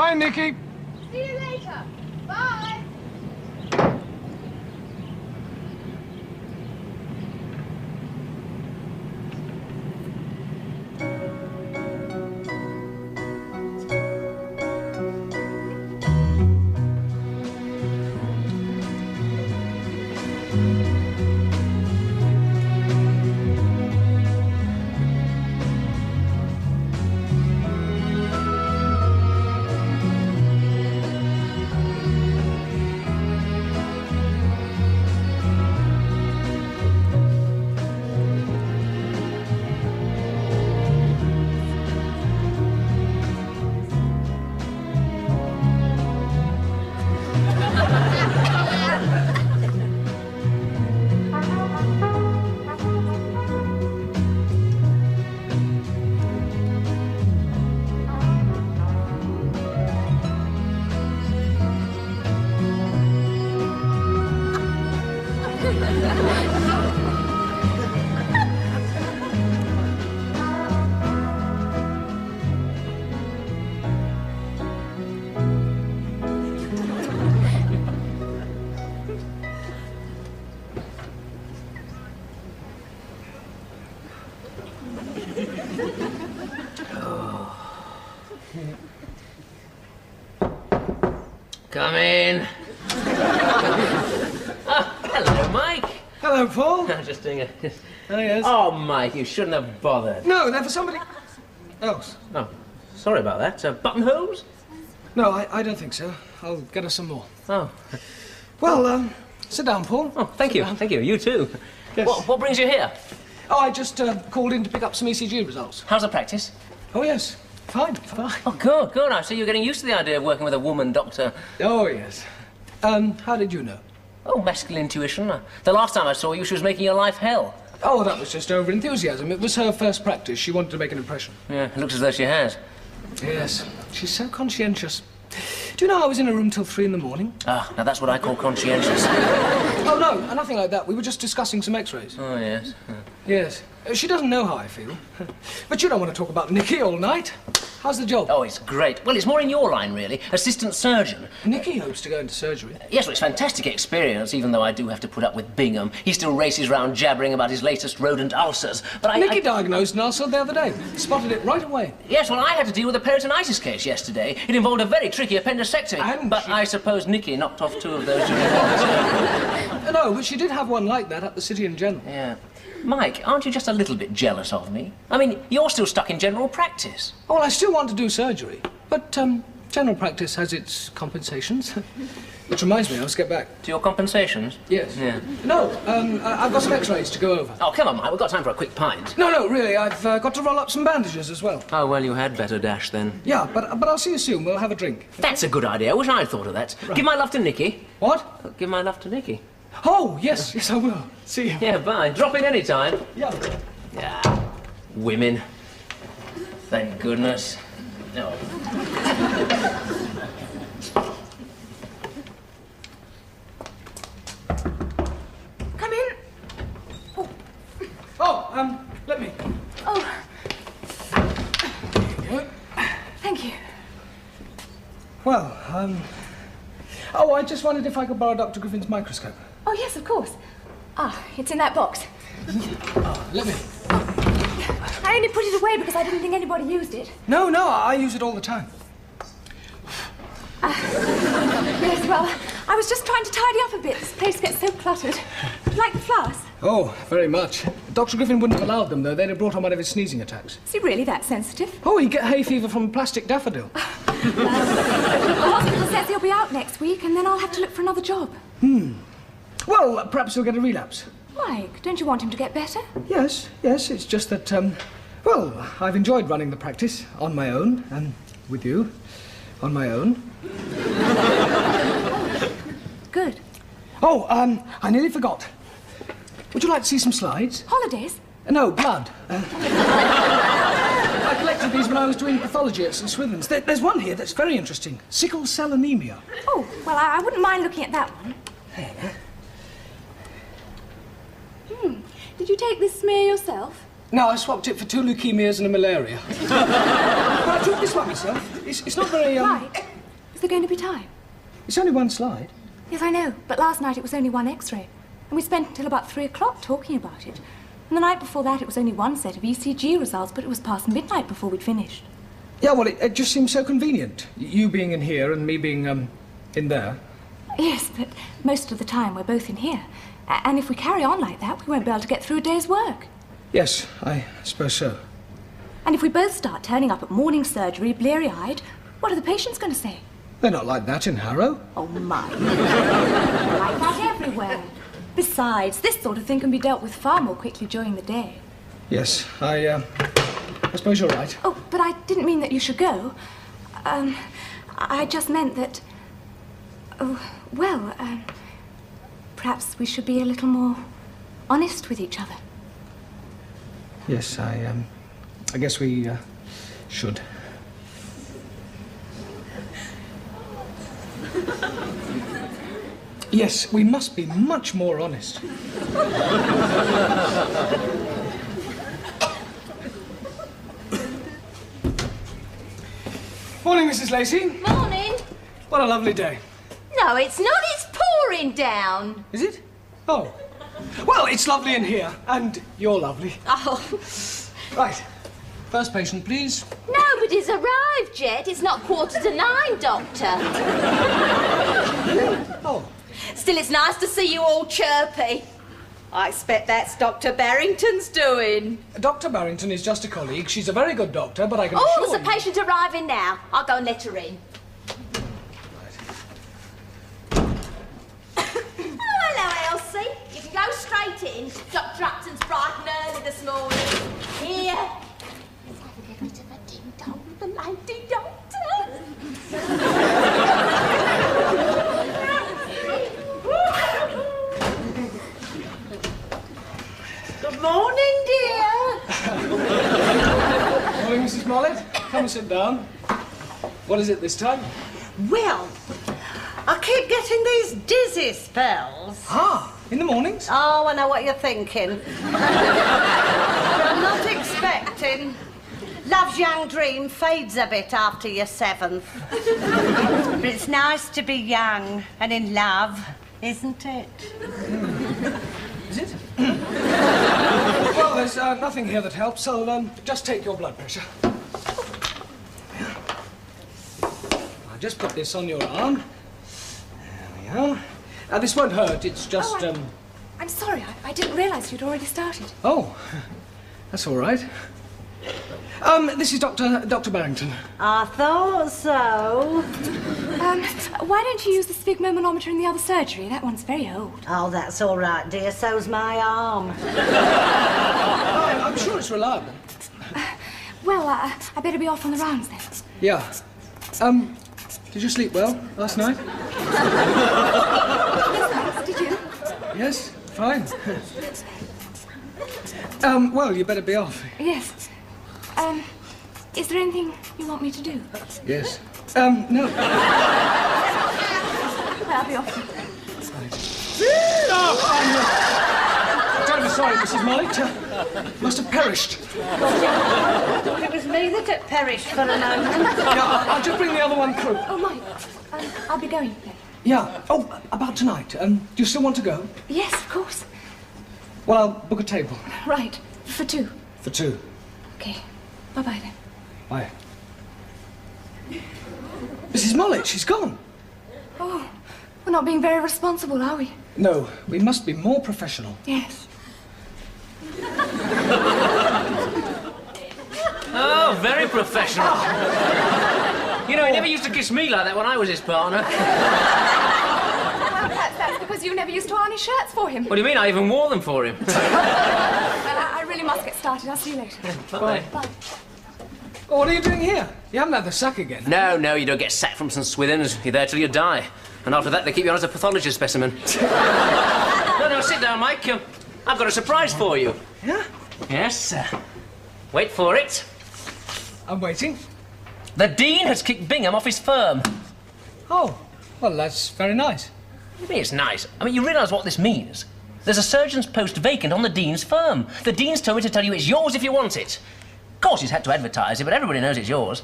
Bye, Nikki. See you later. Bye. Come in. Oh, hello, Mike. Hello, Paul. I'm just doing a... Oh, yes. Oh, Mike, you shouldn't have bothered. No, they're for somebody else. Oh, sorry about that. Buttonholes? No, I don't think so. I'll get us some more. Oh. Well, sit down, Paul. Oh, thank you. Thank you. You too. Yes. What brings you here? Oh, I just called in to pick up some ECG results. How's the practice? Oh, yes. Fine, fine. Oh, good, good. I see you're getting used to the idea of working with a woman doctor. Oh, yes. How did you know? Oh, masculine intuition. The last time I saw you, she was making your life hell. Oh, that was just over-enthusiasm. It was her first practice. She wanted to make an impression. Yeah, it looks as though she has. Yes. She's so conscientious. Do you know I was in a room till 3 in the morning? Ah, now that's what I call conscientious. Oh, no, nothing like that. We were just discussing some x-rays. Oh, yes. Yes. She doesn't know how I feel. But you don't want to talk about Nikki all night. How's the job? Oh, it's great. Well, it's more in your line, really. Assistant surgeon. Nikki hopes to go into surgery. Yes, well, it's a fantastic experience, even though I do have to put up with Bingham. He still races round jabbering about his latest rodent ulcers. But Nikki diagnosed an ulcer the other day. Spotted it right away. Yes, well, I had to deal with a peritonitis case yesterday. It involved a very tricky appendectomy. But I suppose Nikki knocked off 2 of those during the No, but she did have one like that at the City in General. Yeah. Mike, aren't you just a little bit jealous of me? I mean, you're still stuck in general practice. Oh, well, I still want to do surgery. But, general practice has its compensations. Which reminds me, I must get back. To your compensations? Yes. Yeah. No, I've got some x-rays to go over. Oh, come on, Mike, we've got time for a quick pint. No, really, I've got to roll up some bandages as well. Oh, well, you had better dash then. Yeah, but I'll see you soon. We'll have a drink. That's a good idea. I wish I'd thought of that. Right. Give my love to Nikki. What? Give my love to Nikki. Oh, yes, I will. See you. Yeah, bye. Drop in any time. Yeah. Yeah. Women. Thank goodness. No. Come in. Oh, let me. Oh. Thank you. Well, oh, I just wondered if I could borrow Dr. Griffin's microscope. Oh, yes, of course. Ah, it's in that box. Oh, let me. I only put it away because I didn't think anybody used it. No, I use it all the time. Yes, well, I was just trying to tidy up a bit. This place gets so cluttered. Do you like the flowers? Oh, very much. Dr. Griffin wouldn't have allowed them, though. They'd have brought on one of his sneezing attacks. Is he really that sensitive? Oh, he'd get hay fever from a plastic daffodil. The hospital says he'll be out next week, and then I'll have to look for another job. Well, perhaps he'll get a relapse. Mike, don't you want him to get better? Yes, it's just that, well, I've enjoyed running the practice on my own, and with you, on my own. Good. Oh, I nearly forgot. Would you like to see some slides? Holidays? No, blood. I collected these when I was doing pathology at St. Swithin's. There's one here that's very interesting. Sickle cell anemia. Oh, well, I wouldn't mind looking at that one. Did you take this smear yourself? No, I swapped it for 2 leukemias and a malaria. But I took this one myself. It's not very, Mike, Is there going to be time? It's only one slide. Yes, I know, but last night it was only one X-ray. And we spent until about 3 o'clock talking about it. And the night before that it was only one set of ECG results, but it was past midnight before we'd finished. Yeah, well, it just seems so convenient. You being in here and me being, in there. Yes, but most of the time we're both in here. And if we carry on like that, we won't be able to get through a day's work. Yes, I suppose so. And if we both start turning up at morning surgery bleary-eyed, what are the patients going to say? They're not like that in Harrow. Oh, my. They're like that everywhere. Besides, this sort of thing can be dealt with far more quickly during the day. Yes, I suppose you're right. Oh, but I didn't mean that you should go. I just meant that... Oh, well, perhaps we should be a little more honest with each other. Yes, I guess we, should. Yes, we must be much more honest. Morning, Mrs. Lacey. Morning. What a lovely day. No, it's not. It's pouring down. Is it? Oh. Well, it's lovely in here, and you're lovely. Oh. Right. First patient, please. Nobody's arrived yet. It's not 9:15, Doctor. Oh. Still, it's nice to see you all chirpy. I expect that's Dr. Barrington's doing. Dr. Barrington is just a colleague. She's a very good doctor, but I can Oh, assure there's a you... patient arriving now. I'll go and let her in. Oh, hello, Elsie. You can go straight in. Dr. Upton's bright and early this morning. Here. Let's have a bit of a ding-dong with the lady doctor. Good morning, dear. Morning, Mrs. Mollett. Come and sit down. What is it this time? Well, I keep getting these dizzy spells. Ah, in the mornings? Oh, I know what you're thinking. I'm not expecting. Love's young dream fades a bit after your 7th. But it's nice to be young and in love, isn't it? Is it? Well, there's nothing here that helps. I'll just take your blood pressure. I'll just put this on your arm. There we are. Now, this won't hurt. It's just, I'm sorry. I didn't realise you'd already started. Oh, that's all right. This is Dr. Barrington. I thought so. Why don't you use the sphygmomanometer in the other surgery? That one's very old. Oh, that's all right, dear. So's my arm. I'm sure it's reliable. Well, I better be off on the rounds then. Yeah. Did you sleep well last night? Yes, thanks. Did you? Yes, fine. Well, you better be off. Yes. Is there anything you want me to do? Yes. No. Well, I'll be off. I'm terribly sorry, Mrs. Mollett. Must have perished. It was me that had perished for a moment. Yeah, I'll just bring the other one through. Oh, Mike. I'll be going then. Yeah. Oh, about tonight. Do you still want to go? Yes, of course. Well, I'll book a table. Right. For 2. For 2. Okay. Bye-bye then. Bye. Mrs. Mollett, she's gone. Oh, we're not being very responsible, are we? No, we must be more professional. Yes. Oh, very professional. You know, he never used to kiss me like that when I was his partner. Well, perhaps that's because you never used to iron his shirts for him. What do you mean? I even wore them for him. Well, I really must get started. I'll see you later. Bye. Bye. Oh, what are you doing here? You haven't had the sack again. No, you don't get sacked from St Swithin's. You're there till you die. And after that, they keep you on as a pathologist specimen. No, sit down, Mike. I've got a surprise for you. Yeah? Yes. Wait for it. I'm waiting. The Dean has kicked Bingham off his firm. Oh, well, that's very nice. What do you mean it's nice? I mean, you realise what this means? There's a surgeon's post vacant on the Dean's firm. The Dean's told me to tell you it's yours if you want it. Of course, he's had to advertise it, but everybody knows it's yours.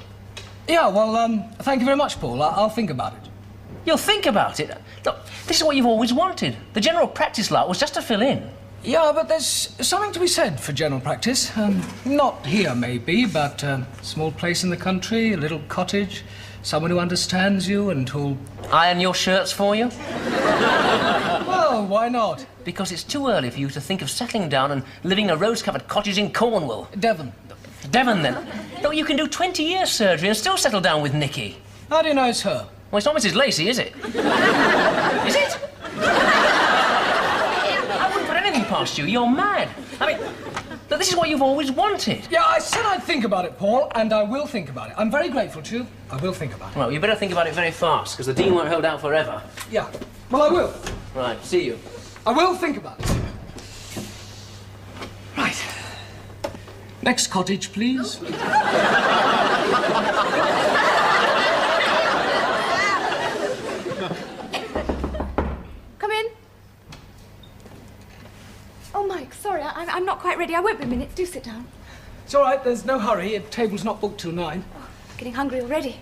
Yeah, well, thank you very much, Paul. I'll think about it. You'll think about it? Look, this is what you've always wanted. The general practice lot was just to fill in. Yeah, but there's something to be said for general practice. Not here, maybe, but small place in the country, a little cottage, someone who understands you and who'll... Iron your shirts for you? Well, why not? Because it's too early for you to think of settling down and living in a rose-covered cottage in Cornwall. Devon. Devon, then. Look, you can do 20 years surgery and still settle down with Nikki. How do you know it's her? Well, it's not Mrs. Lacey, is it? Is it? I wouldn't put anything past you. You're mad. I mean, look, this is what you've always wanted. Yeah, I said I'd think about it, Paul, and I will think about it. I'm very grateful to you. I will think about it. Well, you better think about it very fast, because the Dean won't hold out forever. Yeah. Well, I will. Right, see you. I will think about it. Right. Next cottage, please. Come in. Oh, Mike, sorry, I'm not quite ready. I won't be a minute. Do sit down. It's all right, there's no hurry. The table's not booked till 9. Oh, getting hungry already.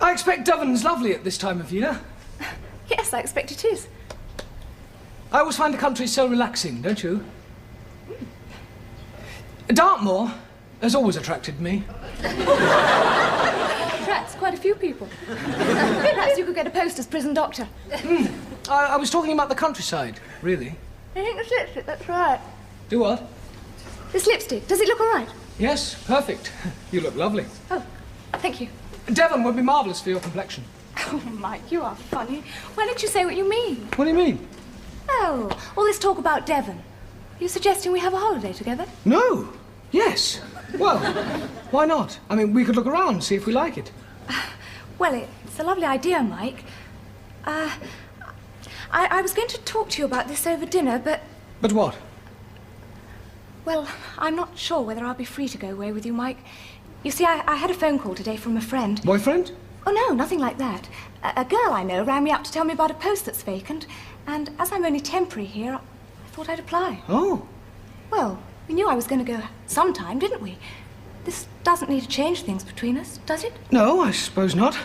I expect Devon's lovely at this time of year. Yes, I expect it is. I always find the country so relaxing, don't you? Dartmoor has always attracted me. Attracts quite a few people. Perhaps you could get a post as prison doctor. I was talking about the countryside, really. I think this lipstick, that's right. Do what? This lipstick, does it look all right? Yes, perfect. You look lovely. Oh, thank you. Devon would be marvellous for your complexion. Oh, Mike, you are funny. Why don't you say what you mean? What do you mean? Oh, all this talk about Devon. Are you suggesting we have a holiday together? No. Yes. Well, why not? I mean, we could look around, see if we like it. Well, it's a lovely idea, Mike. I was going to talk to you about this over dinner, but... But what? Well, I'm not sure whether I'll be free to go away with you, Mike. You see, I had a phone call today from a friend. Boyfriend? Oh, no, nothing like that. A girl I know rang me up to tell me about a post that's vacant, and as I'm only temporary here, I thought I'd apply. Oh. Well, we knew I was going to go sometime, didn't we? This doesn't need to change things between us, does it? No, I suppose not.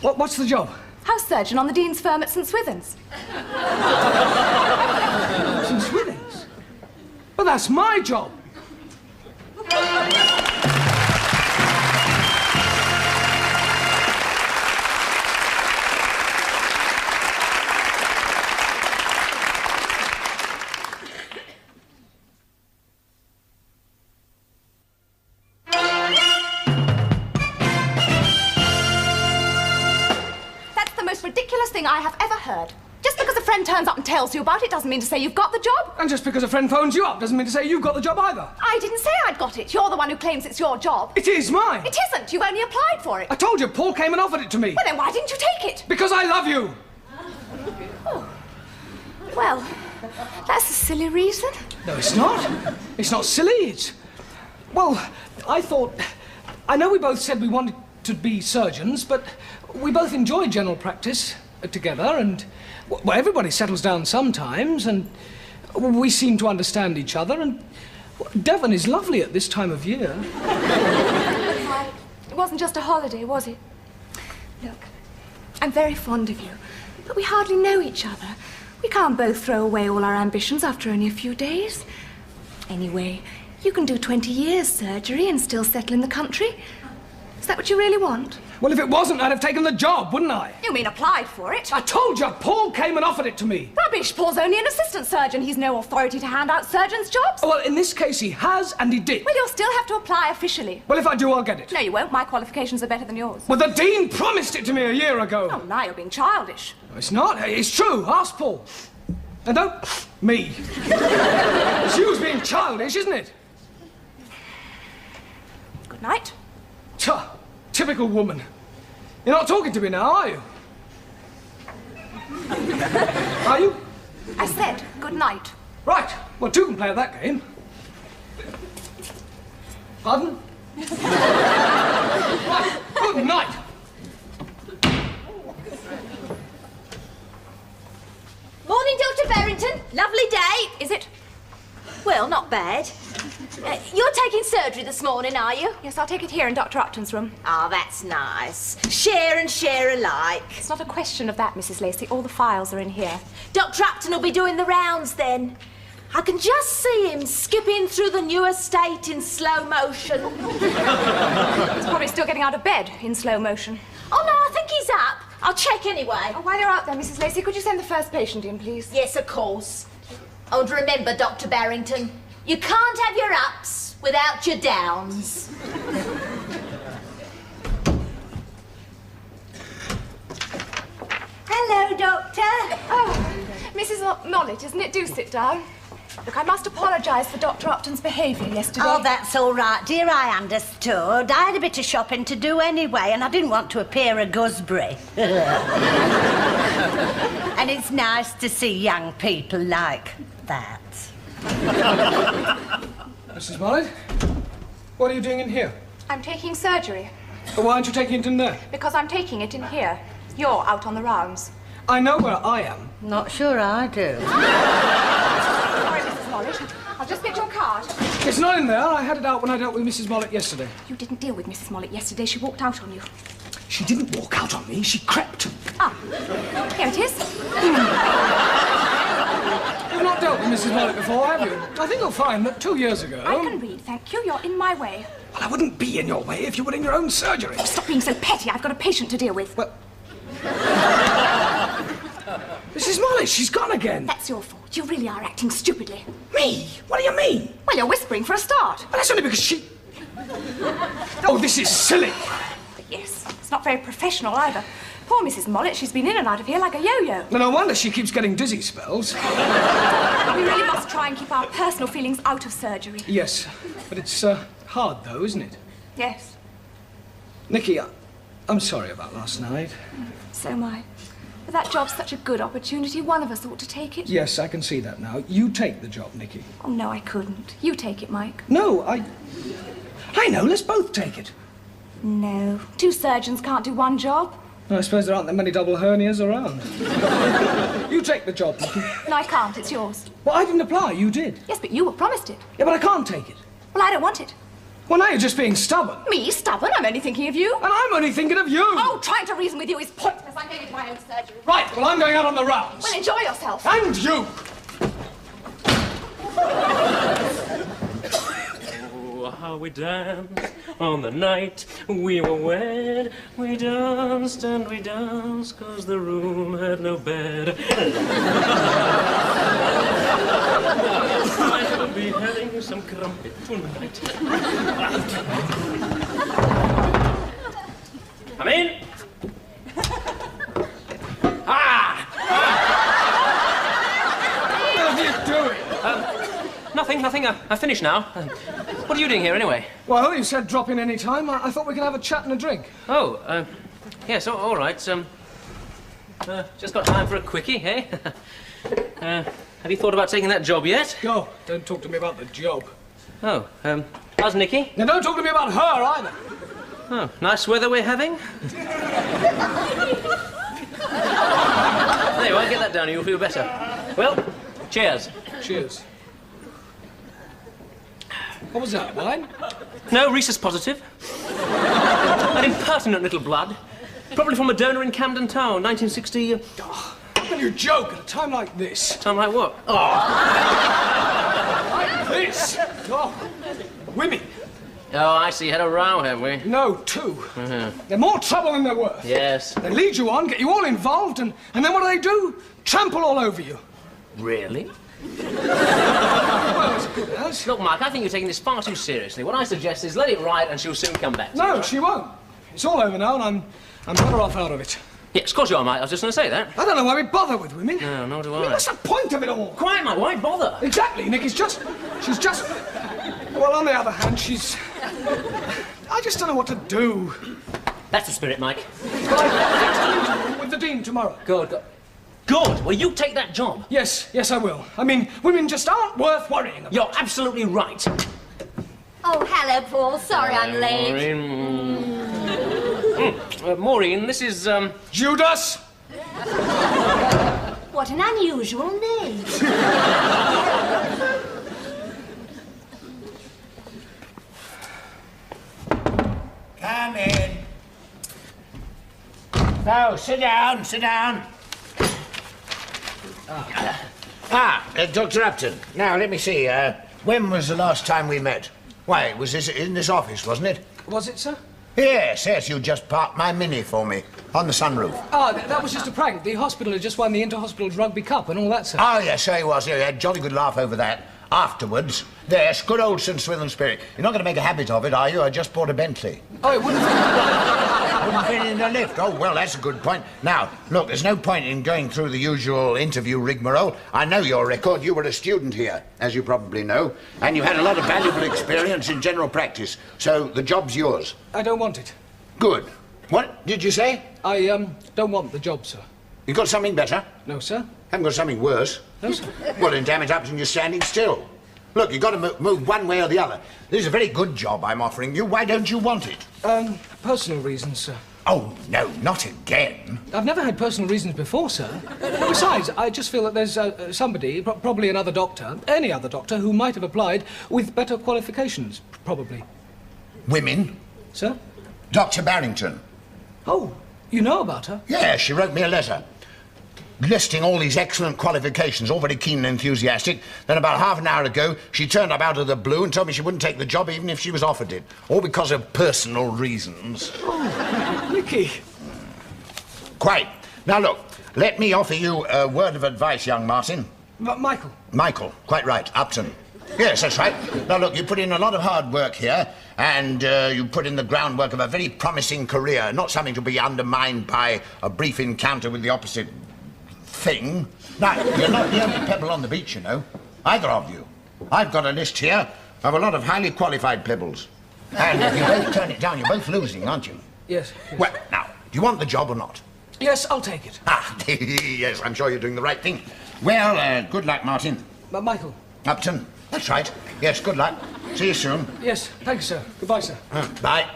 What's the job? House surgeon on the Dean's firm at St. Swithin's. St. Swithin's? Well, that's my job. I have ever heard. Just because a friend turns up and tells you about it doesn't mean to say you've got the job. And just because a friend phones you up doesn't mean to say you've got the job either. I didn't say I'd got it. You're the one who claims it's your job. It is mine. It isn't. You've only applied for it. I told you, Paul came and offered it to me. Well, then why didn't you take it? Because I love you. Oh. Well, that's a silly reason. No, it's not. It's not silly. It's... Well, I thought... I know we both said we wanted to be surgeons, but we both enjoy general practice together, and well, everybody settles down sometimes, and we seem to understand each other, and Devon is lovely at this time of year. It wasn't just a holiday, was it? Look, I'm very fond of you, but we hardly know each other. We can't both throw away all our ambitions after only a few days. Anyway, you can do 20 years surgery and still settle in the country. Is that what you really want? Well, if it wasn't, I'd have taken the job, wouldn't I? You mean applied for it? I told you, Paul came and offered it to me. Rubbish! Paul's only an assistant surgeon. He's no authority to hand out surgeons' jobs. Well, in this case, he has, and he did. Well, you'll still have to apply officially. Well, if I do, I'll get it. No, you won't. My qualifications are better than yours. Well, the Dean promised it to me a year ago. Oh, now you're being childish. No, it's not. It's true. Ask Paul. And don't... me. It's you who's being childish, isn't it? Good night. Typical woman. You're not talking to me now, are you? Are you? I said good night. Right. Well, two can play at that game. Pardon? Right. Good night. Morning, Dr. Barrington. Lovely day. Is it? Well, not bad. You're taking surgery this morning, are you? Yes, I'll take it here in Dr. Upton's room. Oh, that's nice. Share and share alike. It's not a question of that, Mrs. Lacey. All the files are in here. Dr. Upton will be doing the rounds then. I can just see him skipping through the new estate in slow motion. He's probably still getting out of bed in slow motion. Oh, no, I think he's up. I'll check anyway. Oh, while you're out there, Mrs. Lacey, could you send the first patient in, please? Yes, of course. Oh, and remember, Dr. Barrington, you can't have your ups without your downs. Hello, Doctor. Oh, Mrs. Mollett, isn't it? Do sit down. Look, I must apologise for Dr. Upton's behaviour yesterday. Oh, that's all right, dear, I understood. I had a bit of shopping to do anyway, and I didn't want to appear a gooseberry. And it's nice to see young people like that. Mrs. Mollett, what are you doing in here? I'm taking surgery. Why aren't you taking it in there? Because I'm taking it in here. You're out on the rounds. I know where I am. Not sure I do. Sorry, Mrs. Mollett. I'll just get your card. It's not in there. I had it out when I dealt with Mrs. Mollett yesterday. You didn't deal with Mrs. Mollett yesterday. She walked out on you. She didn't walk out on me. She crept. Ah, here it is. You've not dealt with Mrs. Mollett before, have you? I think you'll find that 2 years ago... I can read, thank you. You're in my way. Well, I wouldn't be in your way if you were in your own surgery. Stop being so petty. I've got a patient to deal with. Well... Mrs. Mollett, she's gone again. That's your fault. You really are acting stupidly. Me? What do you mean? Well, you're whispering for a start. Well, that's only because she... Oh, this is silly. But yes, it's not very professional either. Poor Mrs. Mollett, she's been in and out of here like a yo-yo. No wonder she keeps getting dizzy spells. We really must try and keep our personal feelings out of surgery. Yes, but it's hard, though, isn't it? Yes, Nikki, I'm sorry about last night. so am I. But that job's such a good opportunity, one of us ought to take it. Yes, I can see that now. You take the job, Nikki. Oh, no, I couldn't. You take it, Mike. No, I know, let's both take it. No, 2 surgeons can't do one job. I suppose there aren't that many double hernias around. You take the job, Nikki. No, I can't. It's yours. Well, I didn't apply, you did. Yes, but you were promised it. Yeah, but I can't take it. Well, I don't want it. Well, now you're just being stubborn. Me, stubborn? I'm only thinking of you. And I'm only thinking of you. Oh, trying to reason with you is pointless. I'm going into my own surgery. Right, well, I'm going out on the rounds. Well, enjoy yourself. And you. Oh, how we danced on the night we were wed. We danced and we danced 'cause the room had no bed. I will be having some crumpet tonight. Come in. What are you doing? Nothing. I finished now. What are you doing here, anyway? Well, you said drop in any time. I thought we could have a chat and a drink. Oh, yes, all right. Just got time for a quickie, eh? Have you thought about taking that job yet? Go. Don't talk to me about the job. Oh, how's Nikki? Now, don't talk to me about her either. Oh, nice weather we're having. There you are, get that down, you'll feel better. Well, cheers. Cheers. What was that, wine? No, Rhesus positive. An impertinent little blood. Probably from a donor in Camden Town, 1960... Oh, how can you joke at a time like this? Time like what? Like this? Oh, women. Oh, I see, had a row, have we? No, 2. They're more trouble than they're worth. Yes. They lead you on, get you all involved, and then what do? Trample all over you. Really? Well, it's good as. Look, Mike, I think you're taking this far too seriously. What I suggest is let it ride and she'll soon come back to you. No, she won't. It's all over now, and I'm better off out of it. Yes, of course you are, Mike. I was just going to say that. I don't know why we bother with women. No, nor do I mean, I. what's the point of it all? Quiet, Mike. Why bother? Exactly, Nick. She's just... Well, on the other hand, she's... I just don't know what to do. That's the spirit, Mike. But I fixed an interview with the Dean tomorrow. Good. Well, you take that job. Yes, I will. I mean, women just aren't worth worrying about. You're absolutely right. Oh, hello, Paul. Sorry I'm late. Maureen. Maureen, this is, Judas! What an unusual name. Oh, sit down, sit down. Dr. Upton. Now, let me see. When was the last time we met? Why, it was in this office, wasn't it? Was it, sir? Yes, you just parked my Mini for me on the sunroof. Ah, that was just a prank. The hospital had just won the Inter-Hospital Rugby Cup and all that, sir. Oh, yes, so he was. Yeah, we had a jolly good laugh over that. Afterwards, there's good old St. Swithin spirit. You're not going to make a habit of it, are you? I just bought a Bentley. Oh, it wouldn't Wouldn't fit in the lift. Oh, well, that's a good point. Now, look, there's no point in going through the usual interview rigmarole. I know your record. You were a student here, as you probably know, and you had a lot of valuable experience in general practice. So the job's yours. I don't want it. Good. What did you say? I, don't want the job, sir. You got something better? No, sir. Haven't got something worse? No, sir. Well, then, damn it, Upton, you're standing still. Look, you've got to move one way or the other. This is a very good job I'm offering you. Why don't you want it? Personal reasons, sir. Oh, no, not again. I've never had personal reasons before, sir. Besides, I just feel that there's somebody, probably another doctor, any other doctor, who might have applied with better qualifications, probably. Women? Sir? Dr. Barrington. Oh, you know about her? Yeah, she wrote me a letter listing all these excellent qualifications, all very keen and enthusiastic. Then about half an hour ago, she turned up out of the blue and told me she wouldn't take the job even if she was offered it. All because of personal reasons. Oh, Nicky. Quite. Now, look, let me offer you a word of advice, young Martin. Michael. Michael, quite right. Upton. Yes, that's right. Now, look, you put in a lot of hard work here, and you put in the groundwork of a very promising career, not something to be undermined by a brief encounter with the opposite thing. Now, you're not the only pebble on the beach, you know. Either of you. I've got a list here of a lot of highly qualified pebbles. And if you both turn it down, you're both losing, aren't you? Yes. Well, now, do you want the job or not? Yes, I'll take it. Ah, yes, I'm sure you're doing the right thing. Well, good luck, Martin. Michael. Upton. That's right. Yes, good luck. See you soon. Yes, thank you, sir. Goodbye, sir. Bye.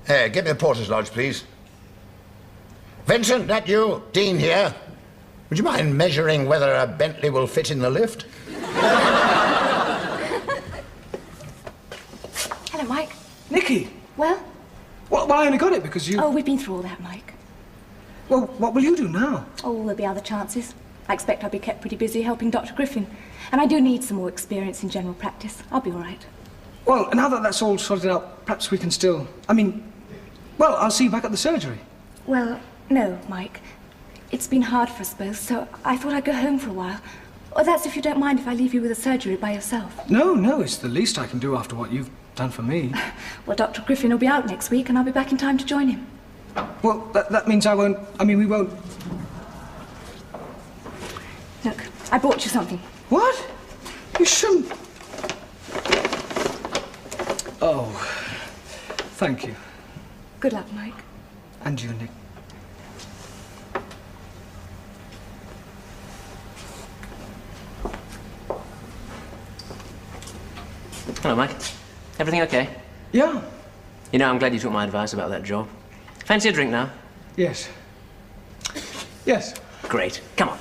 Give me the porter's lodge, please. Vincent, that you? Dean here. Would you mind measuring whether a Bentley will fit in the lift? Hello, Mike. Nicky. Well? Well, I only got it because you... Oh, we've been through all that, Mike. Well, what will you do now? Oh, there'll be other chances. I expect I'll be kept pretty busy helping Dr. Griffin. And I do need some more experience in general practice. I'll be all right. Well, now that that's all sorted out, perhaps we can still... well, I'll see you back at the surgery. Well, no, Mike. It's been hard for us both, so I thought I'd go home for a while. Or that's if you don't mind if I leave you with the surgery by yourself. No, it's the least I can do after what you've done for me. Well, Dr. Griffin will be out next week, and I'll be back in time to join him. Well, that means we won't... Look, I brought you something. What? You shouldn't... Oh, thank you. Good luck, Mike. And you, Nick. Hello, Mike. Everything okay? Yeah. You know, I'm glad you took my advice about that job. Fancy a drink now? Yes. Yes. Great. Come on.